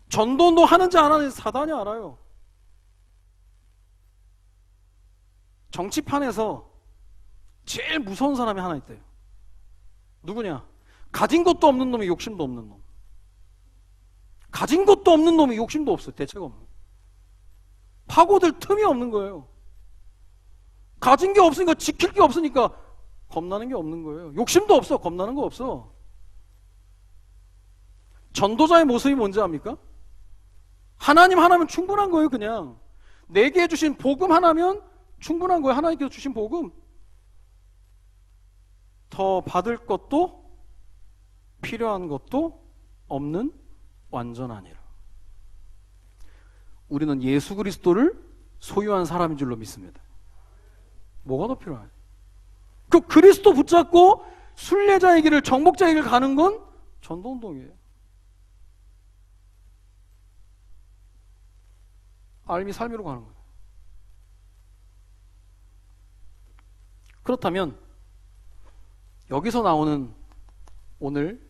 [SPEAKER 2] 전도도 하는지 안 하는지 사단이 알아요. 정치판에서 제일 무서운 사람이 하나 있대요. 누구냐? 가진 것도 없는 놈이 욕심도 없는 놈. 가진 것도 없는 놈이 욕심도 없어요. 대책 없는. 파고들 틈이 없는 거예요. 가진 게 없으니까, 지킬 게 없으니까 겁나는 게 없는 거예요. 욕심도 없어. 겁나는 거 없어. 전도자의 모습이 뭔지 압니까? 하나님 하나면 충분한 거예요. 그냥 내게 주신 복음 하나면 충분한 거예요. 하나님께서 주신 복음. 더 받을 것도 필요한 것도 없는 완전하니라. 우리는 예수 그리스도를 소유한 사람인 줄로 믿습니다. 뭐가 더 필요해요? 그 그리스도 붙잡고 순례자의 길을, 정복자의 길을 가는 건 전도운동이에요. 알미 삶으로 가는 거예요. 그렇다면 여기서 나오는 오늘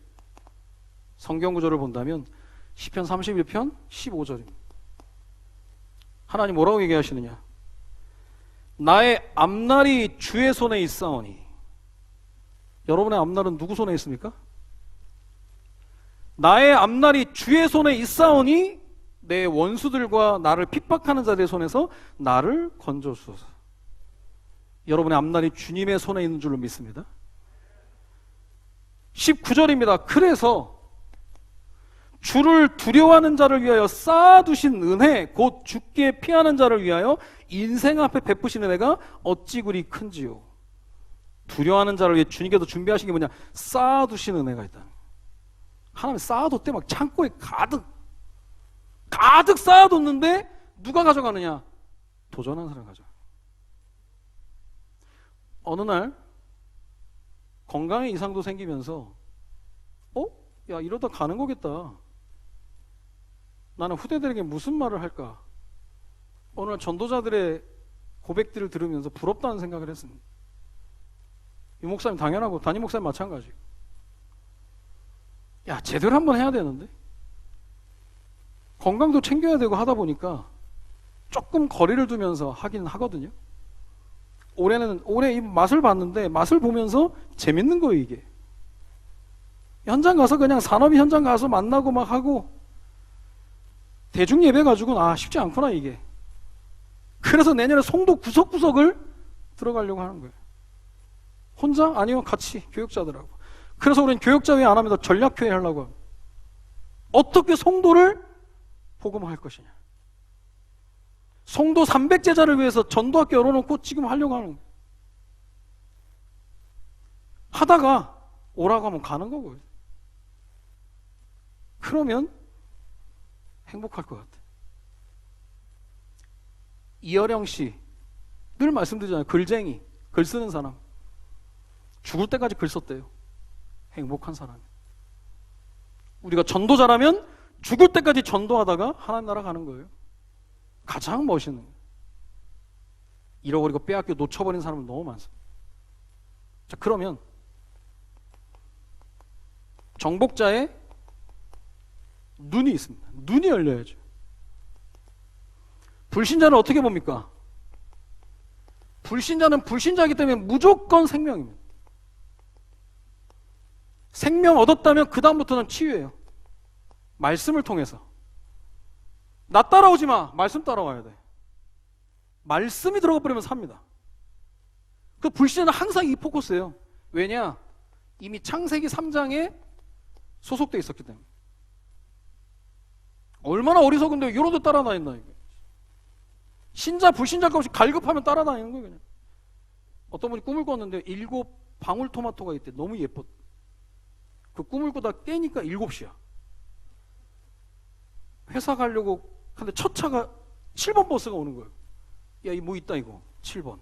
[SPEAKER 2] 성경 구절을 본다면 시편 31편 15절입니다. 하나님 뭐라고 얘기하시느냐? 나의 앞날이 주의 손에 있사오니. 여러분의 앞날은 누구 손에 있습니까? 나의 앞날이 주의 손에 있사오니 내 원수들과 나를 핍박하는 자들의 손에서 나를 건져주소서. 여러분의 앞날이 주님의 손에 있는 줄로 믿습니다. 19절입니다. 그래서 주를 두려워하는 자를 위하여 쌓아두신 은혜, 곧 죽게 피하는 자를 위하여 인생 앞에 베푸신 은혜가 어찌 그리 큰지요. 두려워하는 자를 위해 주님께서 준비하신 게 뭐냐? 쌓아두신 은혜가 있다. 하나님 쌓아뒀대. 막 창고에 가득 쌓아뒀는데 누가 가져가느냐? 도전하는 사람이 가져가. 어느 날 건강에 이상도 생기면서 야, 이러다 가는 거겠다. 나는 후대들에게 무슨 말을 할까? 어느 날 전도자들의 고백들을 들으면서 부럽다는 생각을 했습니다. 이 목사님 당연하고 담임 목사님 마찬가지. 야, 제대로 한번 해야 되는데 건강도 챙겨야 되고 하다 보니까 조금 거리를 두면서 하긴 하거든요. 올해 이 맛을 봤는데 맛을 보면서 재밌는 거예요. 이게 현장 가서 그냥 산업이 현장 가서 만나고 막 하고 대중 예배 가지고는 쉽지 않구나 이게. 그래서 내년에 송도 구석구석을 들어가려고 하는 거예요. 혼자? 아니요, 같이 교역자들하고. 그래서 우리는 교역자회 안 합니다. 전략회의 하려고 합니다. 어떻게 송도를 복음화할 것이냐. 송도 300제자를 위해서 전도학교 열어놓고 지금 하려고 하는 거예요. 하다가 오라고 하면 가는 거고요. 그러면 행복할 것 같아요. 이어령 씨, 늘 말씀드리잖아요. 글쟁이, 글 쓰는 사람. 죽을 때까지 글 썼대요. 행복한 사람. 우리가 전도자라면 죽을 때까지 전도하다가 하나님 나라 가는 거예요. 가장 멋있는 거예요. 잃어버리고 빼앗겨 놓쳐버린 사람은 너무 많습니다. 자, 그러면 정복자의 눈이 있습니다. 눈이 열려야죠. 불신자는 어떻게 봅니까? 불신자는 불신자이기 때문에 무조건 생명입니다. 생명 얻었다면 그 다음부터는 치유예요. 말씀을 통해서. 나 따라오지 마. 말씀 따라와야 돼. 말씀이 들어가 버리면 삽니다. 그 불신자는 항상 이 포커스예요. 왜냐? 이미 창세기 3장에 소속돼 있었기 때문에. 얼마나 어리석은데 이러도 따라다닌다 이거. 신자 불신자 것 없이 갈급하면 따라다니는 거예요. 그냥. 어떤 분이 꿈을 꿨는데 7 방울토마토가 있대. 너무 예뻤. 그 꿈을 꾸다 깨니까 7이야. 회사 가려고 하는데 첫 차가 7번 버스가 오는 거예요. 야, 이 뭐 있다 이거. 7번.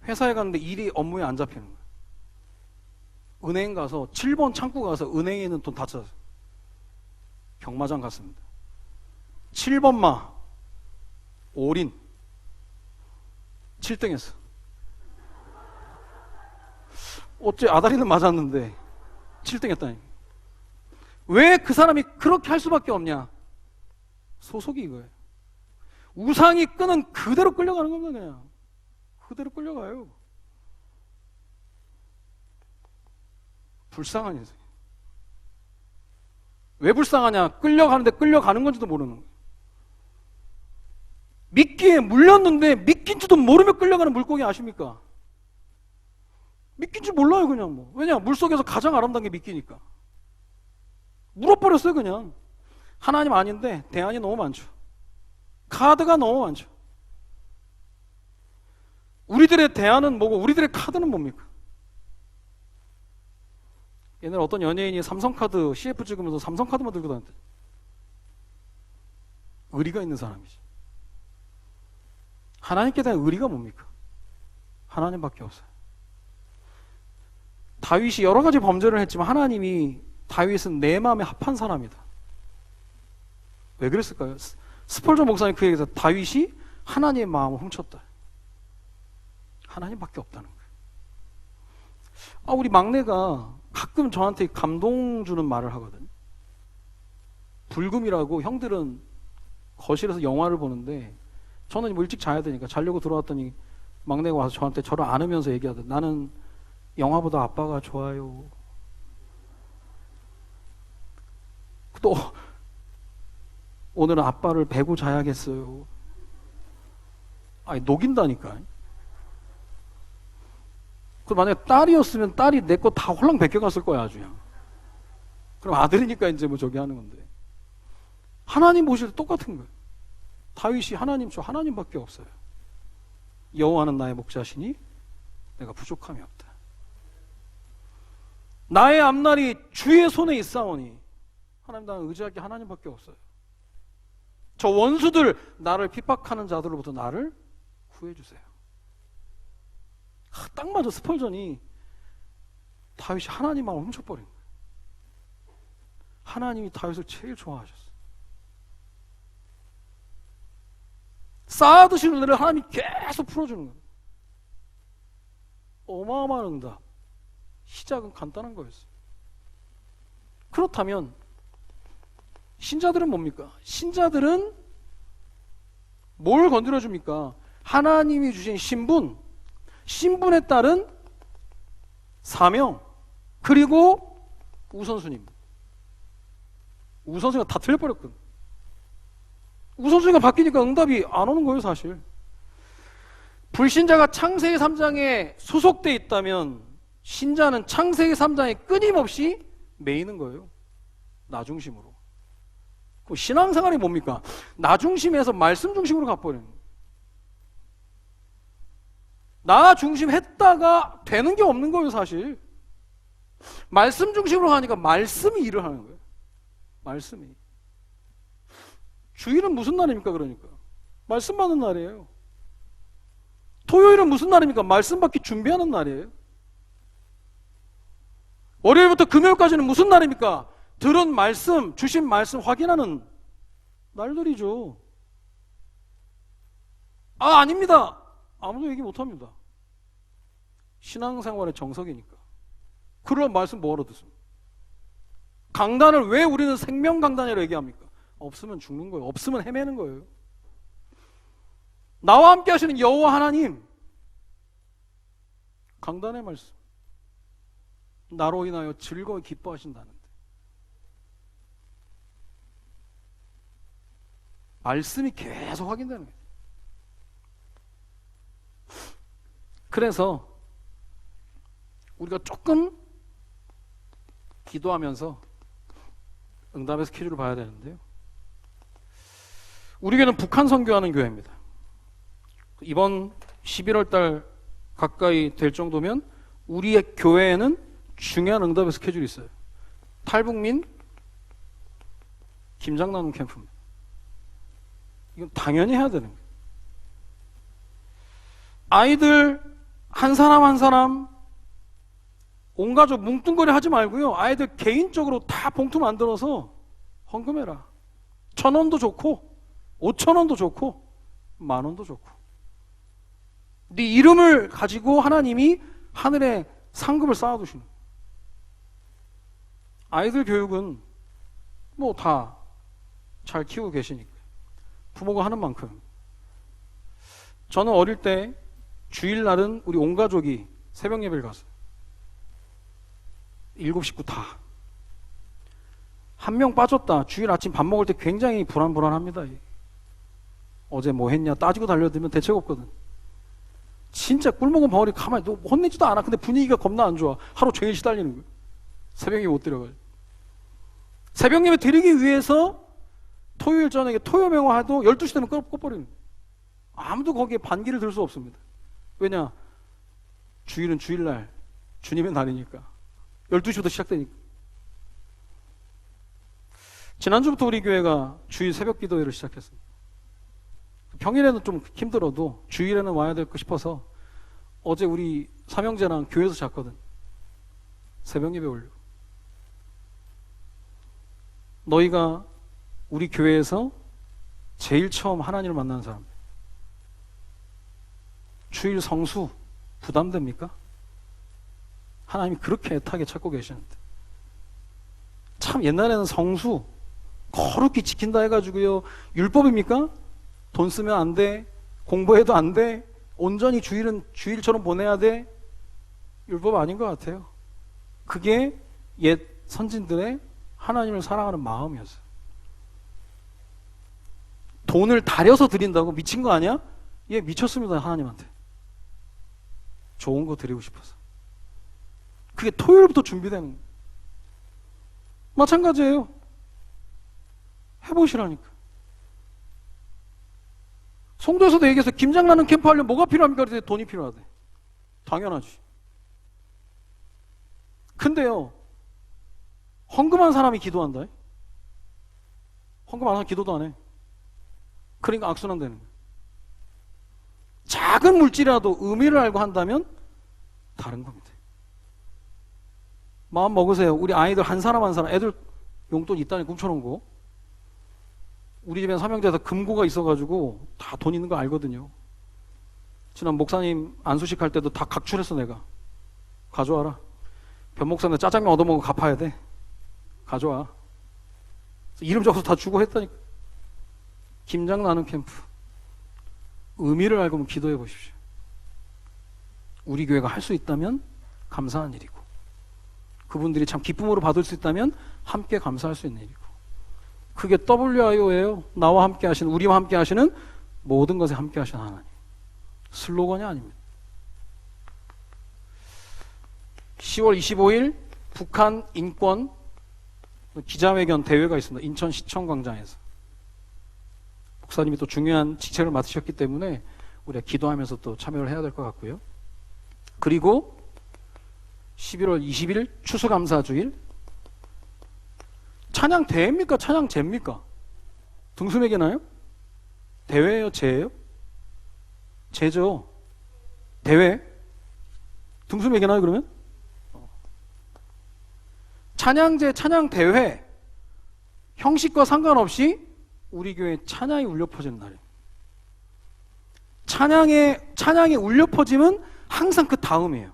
[SPEAKER 2] 회사에 갔는데 일이 업무에 안 잡히는 거예요. 은행 가서 7번 창구 가서 은행에 있는 돈 다 찾았어요. 경마장 갔습니다. 7번마 올인 7등 했어. 어째 아다리는 맞았는데 7등 했다니. 왜 그 사람이 그렇게 할 수밖에 없냐? 소속이 이거예요. 우상이 끄는 그대로 끌려가는 겁니다. 그냥 그대로 끌려가요. 불쌍한 인생. 왜 불쌍하냐? 끌려가는데 끌려가는 건지도 모르는 거예요. 미끼에 물렸는데 미끼인 줄도 모르며 끌려가는 물고기 아십니까? 미끼인 줄 몰라요 그냥 뭐. 왜냐? 물속에서 가장 아름다운 게 미끼니까. 물어버렸어요 그냥. 하나님 아닌데 대안이 너무 많죠. 카드가 너무 많죠. 우리들의 대안은 뭐고 우리들의 카드는 뭡니까? 옛날에 어떤 연예인이 삼성카드 CF 찍으면서 삼성카드만 들고 다녔대. 의리가 있는 사람이지. 하나님께 대한 의리가 뭡니까? 하나님밖에 없어요. 다윗이 여러 가지 범죄를 했지만 하나님이 다윗은 내 마음에 합한 사람이다. 왜 그랬을까요? 스펄전 목사님 그 얘기에서 다윗이 하나님의 마음을 훔쳤다. 하나님밖에 없다는 거예요. 우리 막내가 가끔 저한테 감동 주는 말을 하거든요. 불금이라고 형들은 거실에서 영화를 보는데 저는 뭐 일찍 자야 되니까 자려고 들어왔더니 막내가 와서 저한테 저를 안으면서 얘기하더라고요. 나는 영화보다 아빠가 좋아요. 또 오늘은 아빠를 베고 자야겠어요. 아니 녹인다니까. 그 만약에 딸이었으면 딸이 내 거 다 홀랑 베껴갔을 거야 아주 그냥. 그럼 아들이니까 이제 뭐 저기 하는 건데. 하나님 보실 때 똑같은 거예요. 다윗이 하나님 저 하나님밖에 없어요. 여호와는 나의 목자시니 내가 부족함이 없다. 나의 앞날이 주의 손에 있사오니 하나님 나는 의지할 게 하나님밖에 없어요. 저 원수들 나를 핍박하는 자들로부터 나를 구해주세요. 딱 맞아. 스펄전이 다윗이 하나님 마음을 훔쳐버린 거예요. 하나님이 다윗을 제일 좋아하셨어요. 쌓아두시는 은혜를 하나님이 계속 풀어주는 거예요. 어마어마한 응답. 시작은 간단한 거였어요. 그렇다면 신자들은 뭡니까? 신자들은 뭘 건드려 줍니까? 하나님이 주신 신분, 신분에 따른 사명, 그리고 우선순위입니다. 우선순위가 다 틀려버렸거든. 우선순위가 바뀌니까 응답이 안 오는 거예요 사실. 불신자가 창세기 3장에 소속돼 있다면 신자는 창세기 3장에 끊임없이 매이는 거예요. 나 중심으로. 그럼 신앙생활이 뭡니까? 나 중심에서 말씀 중심으로 가버리는 거예요. 나 중심 했다가 되는 게 없는 거예요 사실. 말씀 중심으로 하니까 말씀이 일을 하는 거예요. 말씀이. 주일은 무슨 날입니까 그러니까? 말씀 받는 날이에요. 토요일은 무슨 날입니까? 말씀 받기 준비하는 날이에요. 월요일부터 금요일까지는 무슨 날입니까? 들은 말씀, 주신 말씀 확인하는 날들이죠. 아닙니다. 아무도 얘기 못합니다. 신앙생활의 정석이니까. 그런 말씀 뭐하러 듣습니까? 강단을 왜 우리는 생명강단이라고 얘기합니까? 없으면 죽는 거예요. 없으면 헤매는 거예요. 나와 함께 하시는 여호와 하나님, 강단의 말씀, 나로 인하여 즐거이 기뻐하신다는데 말씀이 계속 확인되는 거예요. 그래서 우리가 조금 기도하면서 응답의 스케줄을 봐야 되는데요. 우리 교회는 북한 선교하는 교회입니다. 이번 11월 달 가까이 될 정도면 우리의 교회에는 중요한 응답의 스케줄이 있어요. 탈북민 김장 나눔 캠프입니다. 이건 당연히 해야 되는 거예요. 아이들 한 사람 한 사람 온 가족 뭉뚱그려 하지 말고요. 아이들 개인적으로 다 봉투 만들어서 헌금해라. 1,000원도 좋고 5,000원도 좋고 10,000원도 좋고. 네 이름을 가지고 하나님이 하늘에 상급을 쌓아두시는 거예요. 아이들 교육은 뭐 다 잘 키우고 계시니까 부모가 하는 만큼. 저는 어릴 때 주일날은 우리 온 가족이 새벽 예배를 갔어요. 7 식구 다. 한 명 빠졌다. 주일 아침 밥 먹을 때 굉장히 불안합니다. 어제 뭐 했냐 따지고 달려들면 대책 없거든. 진짜 꿀먹은 벙어리 가만히 너 혼내지도 않아. 근데 분위기가 겁나 안 좋아. 하루 종일 시달리는 거예요. 새벽에 못 들어가요. 새벽 예배 드리기 위해서 토요일 저녁에 토요명화도 12시 되면 꺼버리는 거예요. 아무도 거기에 반기를 들 수 없습니다. 왜냐? 주일은 주일날 주님의 날이니까 12시부터 시작되니까. 지난주부터 우리 교회가 주일 새벽 기도회를 시작했습니다. 평일에는 좀 힘들어도 주일에는 와야 될 거 싶어서 어제 우리 삼형제랑 교회에서 잤거든. 새벽 예배 올려. 너희가 우리 교회에서 제일 처음 하나님을 만난 사람. 주일 성수 부담됩니까? 하나님이 그렇게 애타게 찾고 계시는데. 참 옛날에는 성수 거룩히 지킨다 해가지고요. 율법입니까? 돈 쓰면 안 돼. 공부해도 안 돼. 온전히 주일은 주일처럼 보내야 돼. 율법 아닌 것 같아요. 그게 옛 선진들의 하나님을 사랑하는 마음이었어요. 돈을 다려서 드린다고 미친 거 아니야? 예, 미쳤습니다. 하나님한테. 좋은 거 드리고 싶어서. 그게 토요일부터 준비되는 거예요. 마찬가지예요. 해보시라니까. 송도에서도 얘기해서 김장 나는 캠프 하려면 뭐가 필요합니까? 그랬더니 돈이 필요하대. 당연하지. 근데요, 헌금한 사람이 기도한다. 헌금 안 하면 기도도 안 해. 그러니까 악순환되는 거예요. 작은 물질이라도 의미를 알고 한다면 다른 겁니다. 마음 먹으세요. 우리 아이들 한 사람 한 사람 애들 용돈 있다니 꿈쳐놓은 거. 우리 집엔 삼형제에서 금고가 있어가지고 다 돈 있는 거 알거든요. 지난 목사님 안수식 할 때도 다 각출했어. 내가 가져와라. 변 목사님 짜장면 얻어먹고 갚아야 돼. 가져와. 이름 적어서 다 주고 했다니까. 김장 나눔 캠프. 의미를 알고 기도해 보십시오. 우리 교회가 할 수 있다면 감사한 일이고, 그분들이 참 기쁨으로 받을 수 있다면 함께 감사할 수 있는 일이고, 그게 WIO예요. 나와 함께 하시는, 우리와 함께 하시는 모든 것에 함께 하시는 하나님. 슬로건이 아닙니다. 10월 25일 북한 인권 기자회견 대회가 있습니다. 인천시청 광장에서. 목사님이 또 중요한 직책을 맡으셨기 때문에 우리가 기도하면서 또 참여를 해야 될 것 같고요. 그리고 11월 20일 추수감사주일. 찬양 대회입니까? 찬양 제입니까? 등수 매기나요? 대회예요? 제예요? 제죠. 대회. 등수 매기나요 그러면? 찬양제, 찬양대회. 형식과 상관없이 우리 교회에 찬양이 울려 퍼지는 날이에요. 찬양이 울려 퍼짐은 항상 그 다음이에요.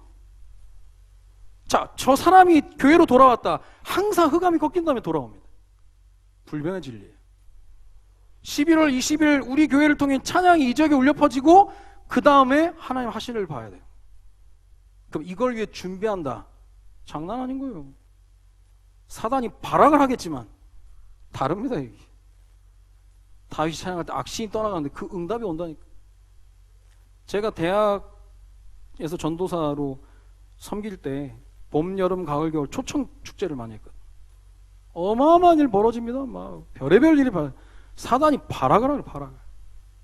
[SPEAKER 2] 자, 저 사람이 교회로 돌아왔다. 항상 흑암이 꺾인 다음에 돌아옵니다. 불변의 진리예요. 11월 20일 우리 교회를 통해 찬양이 이적에 울려 퍼지고 그 다음에 하나님 하실 일을 봐야 돼요. 그럼 이걸 위해 준비한다. 장난 아닌 거예요. 사단이 발악을 하겠지만 다릅니다. 이게. 다윗이 찬양할 때 악신이 떠나가는데 그 응답이 온다니까. 제가 대학에서 전도사로 섬길 때 봄, 여름, 가을, 겨울 초청 축제를 많이 했거든요. 어마어마한 일 벌어집니다. 막 별의별 일이 사단이 발악을 하고 발악을.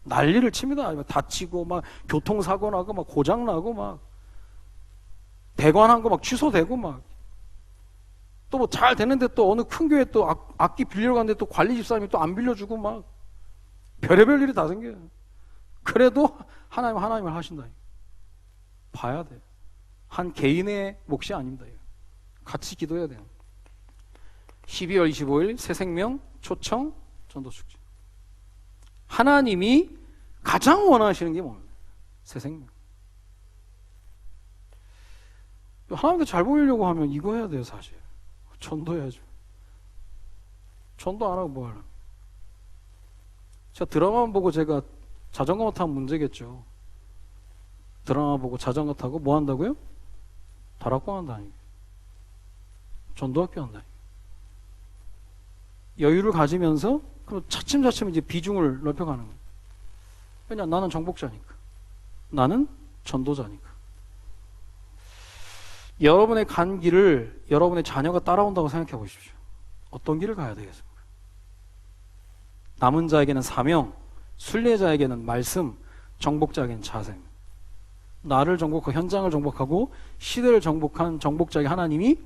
[SPEAKER 2] 난리를 칩니다. 다치고 막 교통사고 나고 막 고장 나고 막 대관한 거 막 취소되고 막. 또 뭐 잘 되는데 또 어느 큰 교회 또 악기 빌리러 갔는데 또 관리 집사님이 또 안 빌려주고 막 별의별 일이 다 생겨요. 그래도 하나님을 하신다. 봐야 돼. 한 개인의 몫이 아닙니다. 같이 기도해야 돼요. 12월 25일 새생명 초청 전도축제. 하나님이 가장 원하시는 게 뭡니까? 새생명. 하나님께 잘 보이려고 하면 이거 해야 돼요, 사실. 전도해야죠. 전도 안 하고 뭐 하려고. 제가 드라마만 보고 제가 자전거 타면 문제겠죠. 드라마 보고 자전거 타고 뭐 한다고요? 다락방 한다니. 전도학교 한다니. 여유를 가지면서 그럼 차츰차츰 이제 비중을 넓혀가는 거예요. 왜냐, 나는 정복자니까. 나는 전도자니까. 여러분의 간 길을 여러분의 자녀가 따라온다고 생각해 보십시오. 어떤 길을 가야 되겠습니까? 남은 자에게는 사명, 순례자에게는 말씀, 정복자에게는 자세. 나를 정복하고 현장을 정복하고 시대를 정복한 정복자에게 하나님이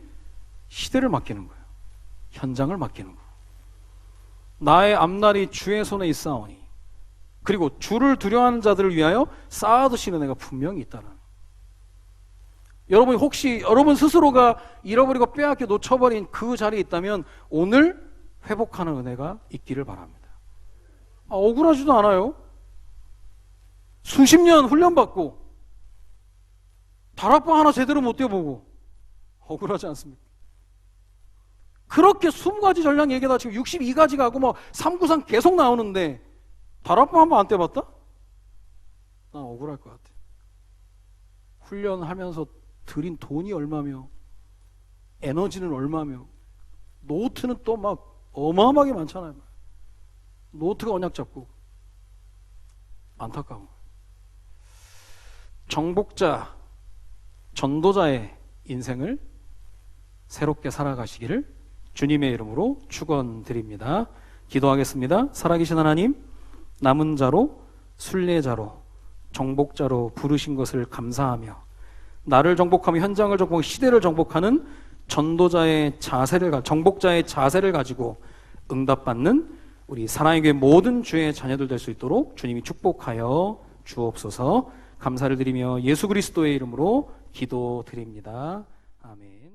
[SPEAKER 2] 시대를 맡기는 거예요. 현장을 맡기는 거예요. 나의 앞날이 주의 손에 있사오니 그리고 주를 두려워하는 자들을 위하여 쌓아두시는 애가 분명히 있다는. 여러분이 혹시 여러분 스스로가 잃어버리고 빼앗겨 놓쳐버린 그 자리에 있다면 오늘 회복하는 은혜가 있기를 바랍니다. 억울하지도 않아요. 수십 년 훈련받고 다락방 하나 제대로 못 뛰어보고 억울하지 않습니까? 그렇게 20가지 전략 얘기하다 지금 62가지가 하고 뭐 393 계속 나오는데 다락방 한 번 안 뛰어봤다? 난 억울할 것 같아. 훈련하면서 들인 돈이 얼마며 에너지는 얼마며 노트는 또 막 어마어마하게 많잖아요. 노트가 언약 잡고 안타까운 거예요. 정복자, 전도자의 인생을 새롭게 살아가시기를 주님의 이름으로 축원드립니다. 기도하겠습니다. 살아계신 하나님, 남은 자로 순례자로 정복자로 부르신 것을 감사하며 나를 정복하며 현장을 정복하고 시대를 정복하는 전도자의 자세를 정복자의 자세를 가지고 응답받는 우리 사랑의 교회 모든 주의 자녀들 될 수 있도록 주님이 축복하여 주옵소서. 감사를 드리며 예수 그리스도의 이름으로 기도드립니다. 아멘.